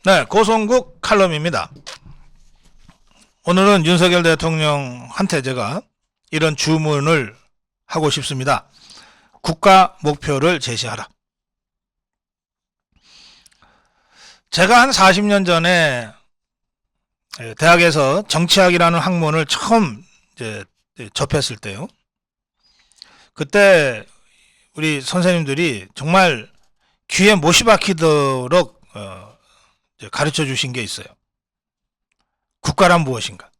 네, 고성국 칼럼입니다. 오늘은 윤석열 대통령한테 제가 이런 주문을 하고 싶습니다. 국가 목표를 제시하라. 제가 한 40년 전에 대학에서 정치학이라는 학문을 처음 접했을 때요. 그때 우리 선생님들이 정말 귀에 못이 박히도록 가르쳐 주신 게 있어요. 국가란 무엇인가?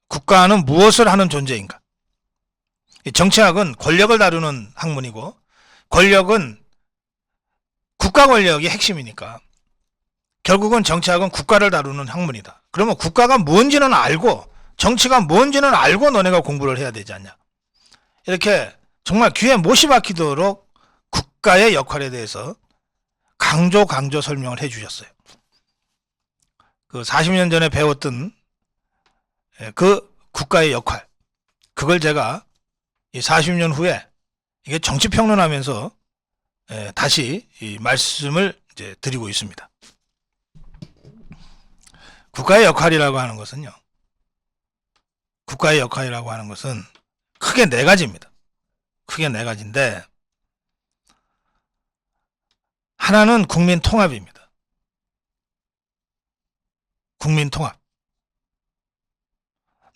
국가는 무엇을 하는 존재인가? 정치학은 권력을 다루는 학문이고, 권력은 국가 권력이 핵심이니까 결국은 정치학은 국가를 다루는 학문이다. 그러면 국가가 뭔지는 알고, 정치가 뭔지는 알고 너네가 공부를 해야 되지 않냐? 이렇게 정말 귀에 못이 박히도록 국가의 역할에 대해서 강조 설명을 해 주셨어요. 그 40년 전에 배웠던 그 국가의 역할, 그걸 제가 이 40년 후에 이게 정치 평론하면서 다시 이 말씀을 이제 드리고 있습니다. 국가의 역할이라고 하는 것은요, 국가의 역할이라고 하는 것은 크게 네 가지입니다. 크게 네 가지인데, 하나는 국민 통합입니다. 국민 통합.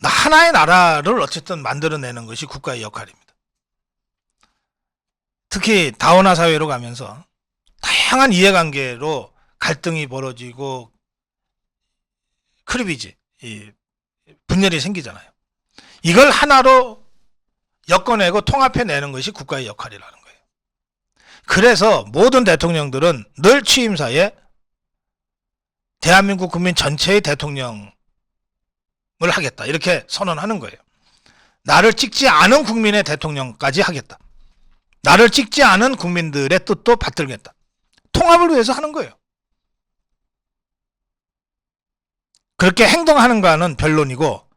하나의 나라를 어쨌든 만들어내는 것이 국가의 역할입니다. 특히 다원화 사회로 가면서 다양한 이해관계로 갈등이 벌어지고 크리비지, 분열이 생기잖아요. 이걸 하나로 엮어내고 통합해내는 것이 국가의 역할이라는 거예요. 그래서 모든 대통령들은 늘 취임사에 대한민국 국민 전체의 대통령을 하겠다, 이렇게 선언하는 거예요. 나를 찍지 않은 국민의 대통령까지 하겠다. 나를 찍지 않은 국민들의 뜻도 받들겠다. 통합을 위해서 하는 거예요. 그렇게 행동하는가는 변론이고,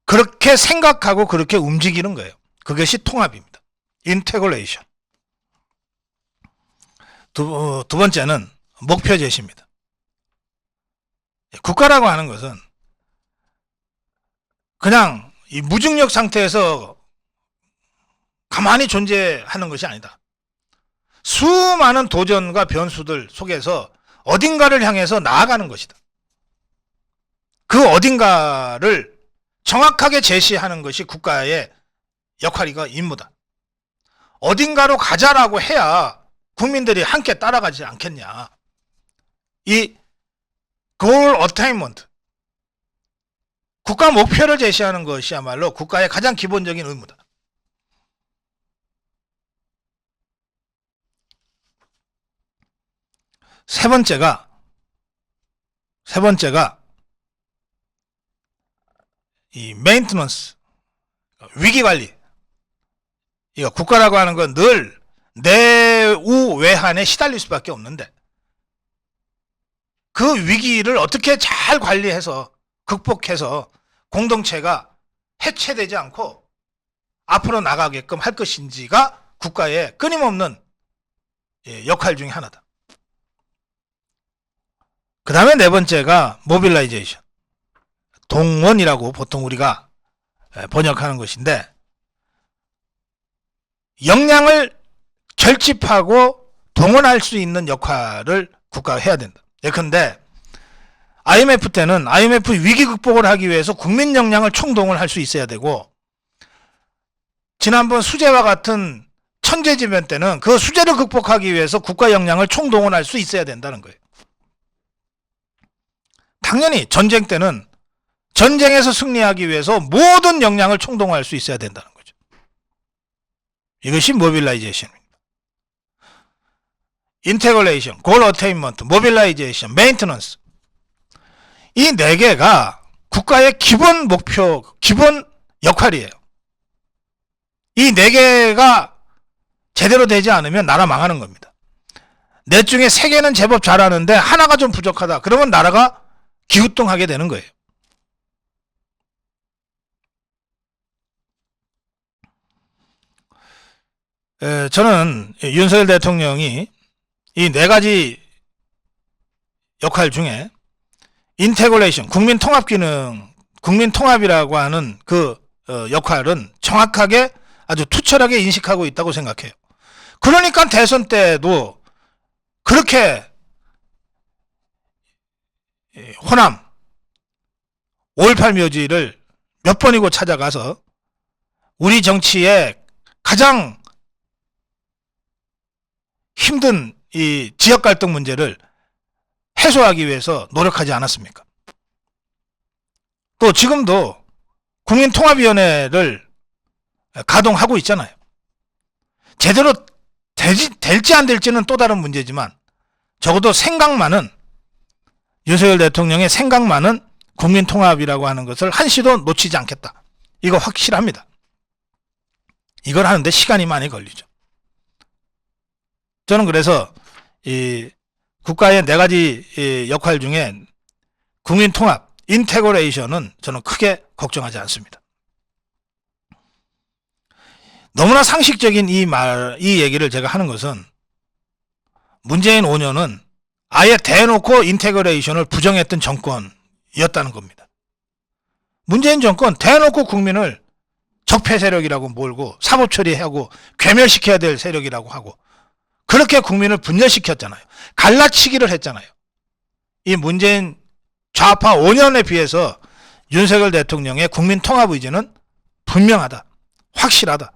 그렇게 생각하고 그렇게 움직이는 거예요. 그것이 통합입니다. 인테그레이션. 두 번째는 목표 제시입니다. 국가라고 하는 것은 그냥 이 무중력 상태에서 가만히 존재하는 것이 아니다. 수많은 도전과 변수들 속에서 어딘가를 향해서 나아가는 것이다. 그 어딘가를 정확하게 제시하는 것이 국가의 역할이고 임무다. 어딘가로 가자라고 해야 국민들이 함께 따라가지 않겠냐. 이 goal attainment, 국가 목표를 제시하는 것이야말로 국가의 가장 기본적인 의무다. 세 번째가 이 메인테넌스, 위기관리. 이거 국가라고 하는 건 늘 내우외환에 시달릴 수밖에 없는데, 그 위기를 어떻게 잘 관리해서 극복해서 공동체가 해체되지 않고 앞으로 나가게끔 할 것인지가 국가의 끊임없는 역할 중에 하나다. 그 다음에 네 번째가 모빌라이제이션, 동원이라고 보통 우리가 번역하는 것인데, 역량을 결집하고 동원할 수 있는 역할을 국가가 해야 된다. 예컨대 IMF 때는 IMF 위기 극복을 하기 위해서 국민 역량을 총동원할 수 있어야 되고, 지난번 수재와 같은 천재지변 때는 그 수재를 극복하기 위해서 국가 역량을 총동원할 수 있어야 된다는 거예요. 당연히 전쟁 때는 전쟁에서 승리하기 위해서 모든 역량을 총동원할 수 있어야 된다는 거죠. 이것이 모빌라이제이션입니다. 인테그레이션, 골 어테인먼트, 모빌라이제이션, 메인테넌스. 이 네 개가 국가의 기본 목표, 기본 역할이에요. 이 네 개가 제대로 되지 않으면 나라 망하는 겁니다. 넷 중에 세 개는 제법 잘하는데 하나가 좀 부족하다. 그러면 나라가 기우뚱하게 되는 거예요. 저는 윤석열 대통령이 이 네 가지 역할 중에 인테그레이션, 국민 통합 기능, 국민 통합이라고 하는 그 역할은 정확하게 아주 투철하게 인식하고 있다고 생각해요. 그러니까 대선 때도 그렇게 호남 5.18 묘지를 몇 번이고 찾아가서 우리 정치의 가장 힘든 이 지역 갈등 문제를 해소하기 위해서 노력하지 않았습니까? 또 지금도 국민통합위원회를 가동하고 있잖아요. 제대로 될지 안 될지는 또 다른 문제지만 적어도 생각만은, 윤석열 대통령의 생각만은 국민통합이라고 하는 것을 한시도 놓치지 않겠다. 이거 확실합니다. 이걸 하는데 시간이 많이 걸리죠. 저는 그래서 이 국가의 4가지 역할 중에 국민통합, 인테그레이션은 저는 크게 걱정하지 않습니다. 너무나 상식적인 이 얘기를 제가 하는 것은 문재인 5년은 아예 대놓고 인테그레이션을 부정했던 정권이었다는 겁니다. 문재인 정권 대놓고 국민을 적폐 세력이라고 몰고 사법 처리하고 괴멸시켜야 될 세력이라고 하고 그렇게 국민을 분열시켰잖아요. 갈라치기를 했잖아요. 이 문재인 좌파 5년에 비해서 윤석열 대통령의 국민 통합 의지는 분명하다. 확실하다.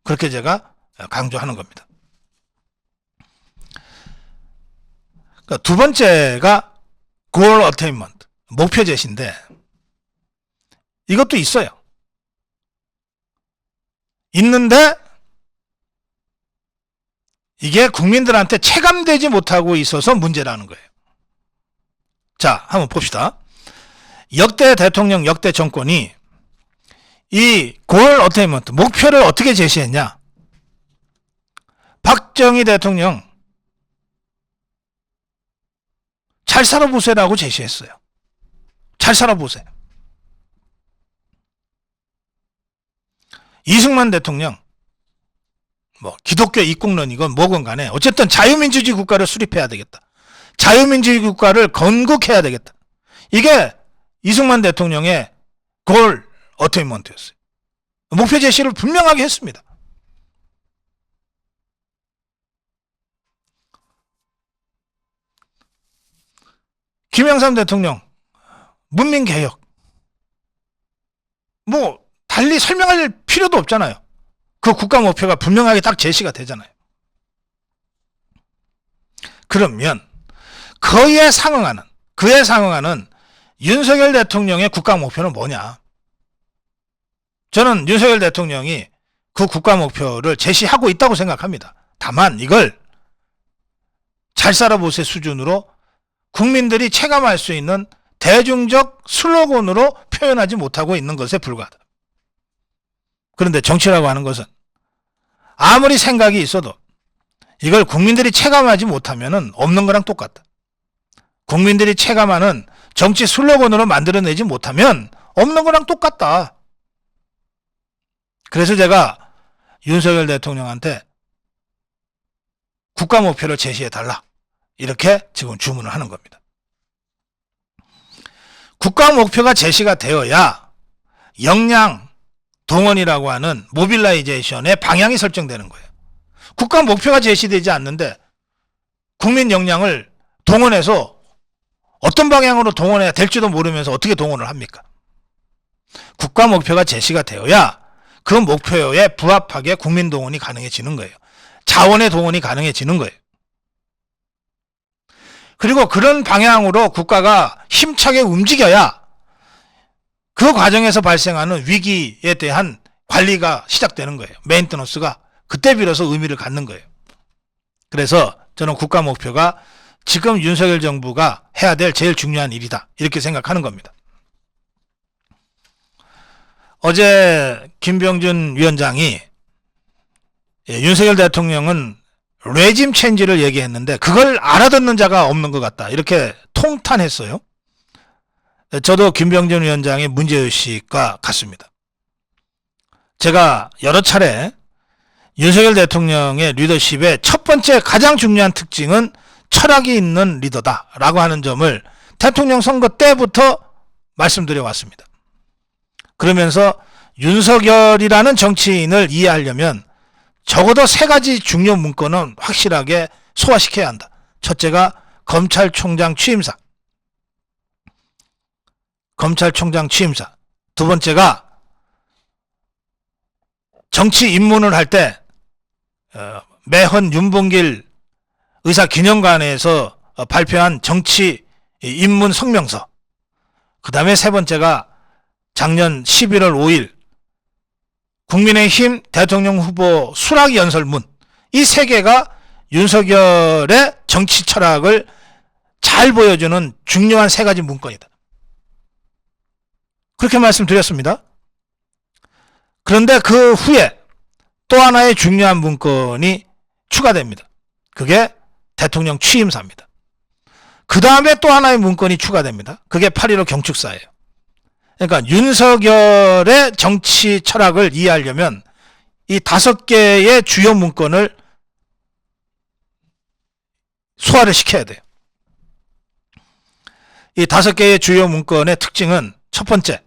그렇게 제가 강조하는 겁니다. 그러니까 두 번째가 goal attainment, 목표 제시인데 이것도 있어요. 있는데 이게 국민들한테 체감되지 못하고 있어서 문제라는 거예요. 자, 한번 봅시다. 역대 대통령, 역대 정권이 이 goal attainment, 목표를 어떻게 제시했냐? 박정희 대통령 잘 살아보세요라고 제시했어요. 잘 살아보세요. 이승만 대통령 뭐 기독교 입국론이건 뭐건 간에 어쨌든 자유민주주의 국가를 수립해야 되겠다. 자유민주주의 국가를 건국해야 되겠다. 이게 이승만 대통령의 골 어테인먼트였어요. 목표 제시를 분명하게 했습니다. 김영삼 대통령 문민개혁 뭐 달리 설명할 필요도 없잖아요. 그 국가 목표가 분명하게 딱 제시가 되잖아요. 그러면 그에 상응하는 윤석열 대통령의 국가 목표는 뭐냐? 저는 윤석열 대통령이 그 국가 목표를 제시하고 있다고 생각합니다. 다만 이걸 잘 살아보세 수준으로 국민들이 체감할 수 있는 대중적 슬로건으로 표현하지 못하고 있는 것에 불과하다. 그런데 정치라고 하는 것은 아무리 생각이 있어도 이걸 국민들이 체감하지 못하면 없는 거랑 똑같다. 국민들이 체감하는 정치 슬로건으로 만들어내지 못하면 없는 거랑 똑같다. 그래서 제가 윤석열 대통령한테 국가 목표를 제시해달라. 이렇게 지금 주문을 하는 겁니다. 국가 목표가 제시가 되어야 역량, 동원이라고 하는 모빌라이제이션의 방향이 설정되는 거예요. 국가 목표가 제시되지 않는데 국민 역량을 동원해서 어떤 방향으로 동원해야 될지도 모르면서 어떻게 동원을 합니까? 국가 목표가 제시가 되어야 그 목표에 부합하게 국민 동원이 가능해지는 거예요. 자원의 동원이 가능해지는 거예요. 그리고 그런 방향으로 국가가 힘차게 움직여야 그 과정에서 발생하는 위기에 대한 관리가 시작되는 거예요. 메인테너스가 그때 비로소 의미를 갖는 거예요. 그래서 저는 국가 목표가 지금 윤석열 정부가 해야 될 제일 중요한 일이다. 이렇게 생각하는 겁니다. 어제 김병준 위원장이 윤석열 대통령은 레짐 체인지를 얘기했는데 그걸 알아듣는 자가 없는 것 같다. 이렇게 통탄했어요. 저도 김병준 위원장의 문제의식과 같습니다. 제가 여러 차례 윤석열 대통령의 리더십의 첫 번째 가장 중요한 특징은 철학이 있는 리더다라고 하는 점을 대통령 선거 때부터 말씀드려 왔습니다. 그러면서 윤석열이라는 정치인을 이해하려면 적어도 세 가지 중요 문건은 확실하게 소화시켜야 한다. 첫째가 검찰총장 취임사. 두 번째가 정치 입문을 할 때 매헌 윤봉길 의사기념관에서 발표한 정치 입문 성명서. 그 다음에 세 번째가 작년 11월 5일 국민의힘 대통령 후보 수락 연설문. 이 세 개가 윤석열의 정치 철학을 잘 보여주는 중요한 세 가지 문건이다. 그렇게 말씀드렸습니다. 그런데 그 후에 또 하나의 중요한 문건이 추가됩니다. 그게 대통령 취임사입니다. 그 다음에 또 하나의 문건이 추가됩니다. 그게 8.15 경축사예요. 그러니까 윤석열의 정치 철학을 이해하려면 이 5개의 주요 문건을 소화를 시켜야 돼요. 이 5개의 주요 문건의 특징은 첫 번째,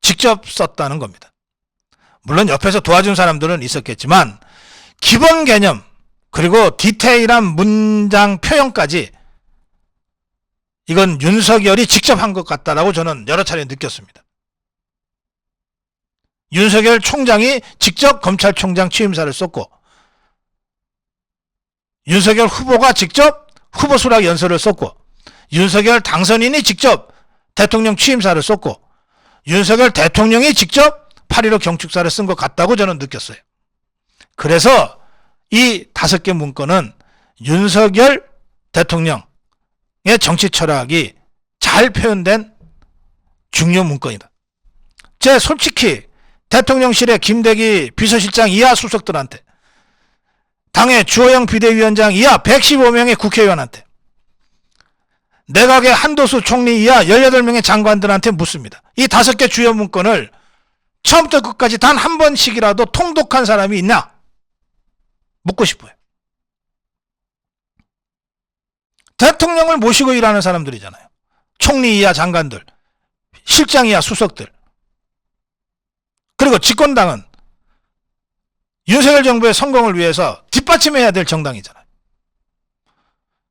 직접 썼다는 겁니다. 물론 옆에서 도와준 사람들은 있었겠지만 기본 개념 그리고 디테일한 문장 표현까지 이건 윤석열이 직접 한 것 같다라고 저는 여러 차례 느꼈습니다. 윤석열 총장이 직접 검찰총장 취임사를 썼고 윤석열 후보가 직접 후보 수락 연설을 썼고 윤석열 당선인이 직접 대통령 취임사를 썼고 윤석열 대통령이 직접 8.15 경축사를 쓴 것 같다고 저는 느꼈어요. 그래서 이 5개 문건은 윤석열 대통령의 정치 철학이 잘 표현된 중요 문건이다. 솔직히 대통령실의 김대기 비서실장 이하 수석들한테 당의 주호영 비대위원장 이하 115명의 국회의원한테 내각의 한도수 총리 이하 18명의 장관들한테 묻습니다. 이 5개 주요 문건을 처음부터 끝까지 단 한 번씩이라도 통독한 사람이 있냐? 묻고 싶어요. 대통령을 모시고 일하는 사람들이잖아요. 총리 이하 장관들, 실장 이하 수석들. 그리고 집권당은 윤석열 정부의 성공을 위해서 뒷받침해야 될 정당이잖아요.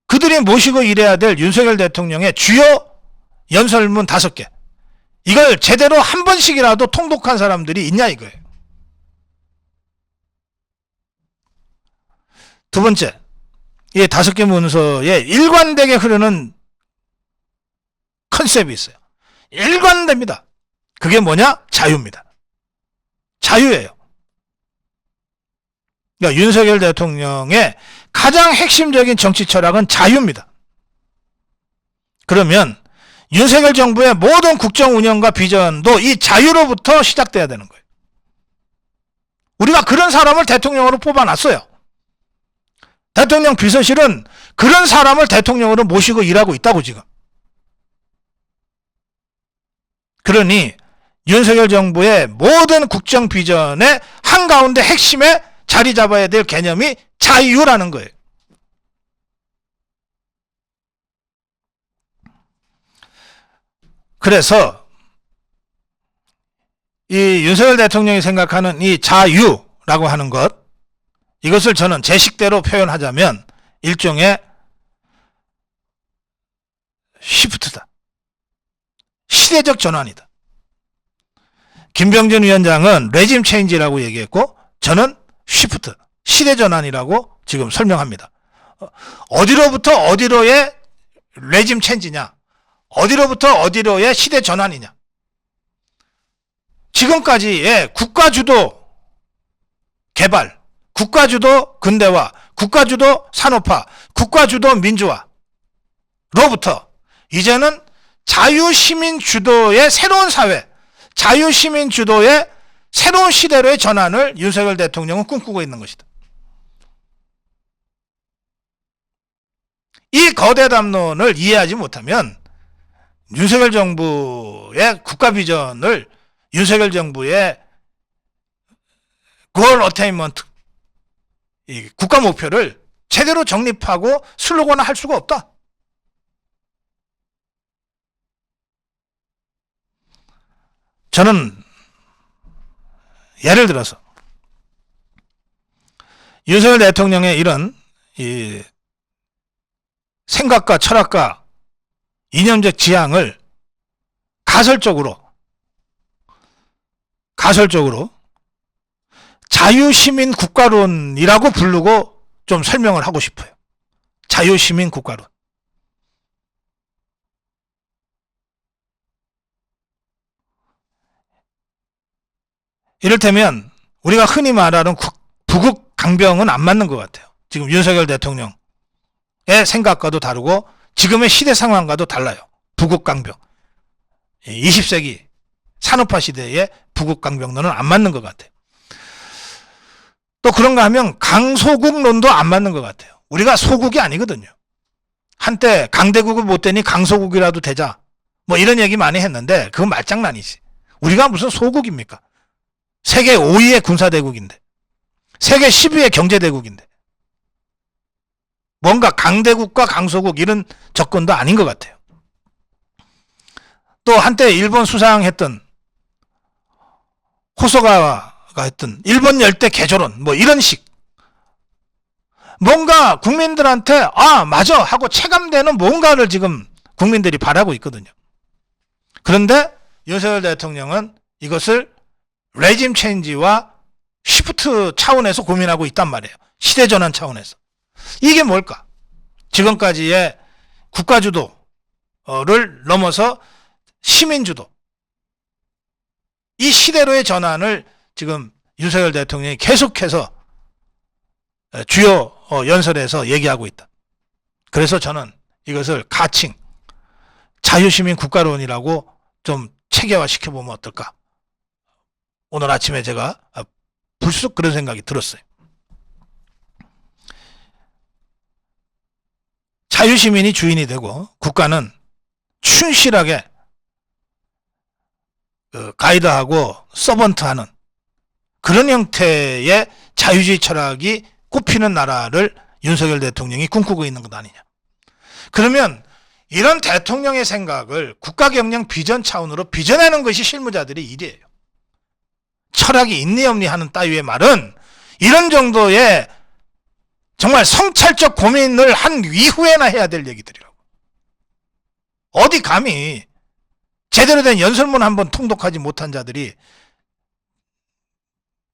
그들이 모시고 일해야 될 윤석열 대통령의 주요 연설문 5개. 이걸 제대로 한 번씩이라도 통독한 사람들이 있냐 이거예요. 두 번째, 이 5개 문서에 일관되게 흐르는 컨셉이 있어요. 일관됩니다. 그게 뭐냐? 자유입니다. 자유예요. 그러니까 윤석열 대통령의 가장 핵심적인 정치 철학은 자유입니다. 그러면 윤석열 정부의 모든 국정 운영과 비전도 이 자유로부터 시작돼야 되는 거예요. 우리가 그런 사람을 대통령으로 뽑아놨어요. 대통령 비서실은 그런 사람을 대통령으로 모시고 일하고 있다고 지금. 그러니 윤석열 정부의 모든 국정 비전의 한가운데 핵심에 자리 잡아야 될 개념이 자유라는 거예요. 그래서 이 윤석열 대통령이 생각하는 이 자유라고 하는 것, 이것을 저는 제 식대로 표현하자면 일종의 시프트다. 시대적 전환이다. 김병준 위원장은 레짐 체인지라고 얘기했고 저는 시프트, 시대 전환이라고 지금 설명합니다. 어디로부터 어디로의 레짐 체인지냐? 어디로부터 어디로의 시대 전환이냐? 지금까지의 국가주도 개발, 국가주도 근대화, 국가주도 산업화, 국가주도 민주화로부터 이제는 자유시민 주도의 새로운 사회, 자유시민 주도의 새로운 시대로의 전환을 윤석열 대통령은 꿈꾸고 있는 것이다. 이 거대 담론을 이해하지 못하면 윤석열 정부의 국가 비전을, 윤석열 정부의 골 어테인먼트, 국가 목표를 제대로 정립하고 슬로건화 할 수가 없다. 저는 예를 들어서 윤석열 대통령의 이런 이 생각과 철학과 이념적 지향을 가설적으로 자유시민 국가론이라고 부르고 좀 설명을 하고 싶어요. 자유시민 국가론. 이를테면 우리가 흔히 말하는 부국 강병은 안 맞는 것 같아요. 지금 윤석열 대통령의 생각과도 다르고 지금의 시대 상황과도 달라요. 부국 강병. 20세기 산업화 시대의 부국 강병론은 안 맞는 것 같아요. 또 그런가 하면 강소국론도 안 맞는 것 같아요. 우리가 소국이 아니거든요. 한때 강대국을 못 되니 강소국이라도 되자. 뭐 이런 얘기 많이 했는데 그건 말장난이지. 우리가 무슨 소국입니까? 세계 5위의 군사대국인데, 세계 10위의 경제대국인데, 뭔가 강대국과 강소국 이런 접근도 아닌 것 같아요. 또 한때 일본 수상했던 호소가와가 했던 일본 열대 개조론 뭐 이런 식, 뭔가 국민들한테 아 맞아 하고 체감되는 뭔가를 지금 국민들이 바라고 있거든요. 그런데 윤석열 대통령은 이것을 레짐 체인지와 시프트 차원에서 고민하고 있단 말이에요. 시대전환 차원에서. 이게 뭘까? 지금까지의 국가주도를 넘어서 시민주도. 이 시대로의 전환을 지금 윤석열 대통령이 계속해서 주요 연설에서 얘기하고 있다. 그래서 저는 이것을 가칭 자유시민 국가론이라고 좀 체계화시켜보면 어떨까? 오늘 아침에 제가 불쑥 그런 생각이 들었어요. 자유시민이 주인이 되고 국가는 충실하게 가이드하고 서번트하는 그런 형태의 자유주의 철학이 꼽히는 나라를 윤석열 대통령이 꿈꾸고 있는 것 아니냐. 그러면 이런 대통령의 생각을 국가경영 비전 차원으로 빚어내는 것이 실무자들의 일이에요. 철학이 있니 없니 하는 따위의 말은 이런 정도의 정말 성찰적 고민을 한 이후에나 해야 될 얘기들이라고. 어디 감히 제대로 된 연설문 한번 통독하지 못한 자들이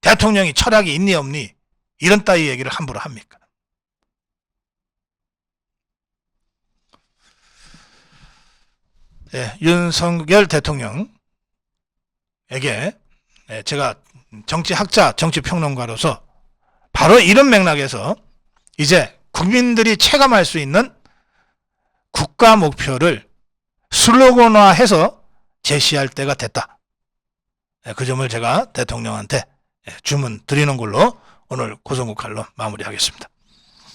대통령이 철학이 있니 없니 이런 따위 얘기를 함부로 합니까? 네, 윤석열 대통령에게 제가 정치학자, 정치평론가로서 바로 이런 맥락에서 이제 국민들이 체감할 수 있는 국가 목표를 슬로건화해서 제시할 때가 됐다. 그 점을 제가 대통령한테 주문 드리는 걸로 오늘 고성국 칼럼 마무리하겠습니다.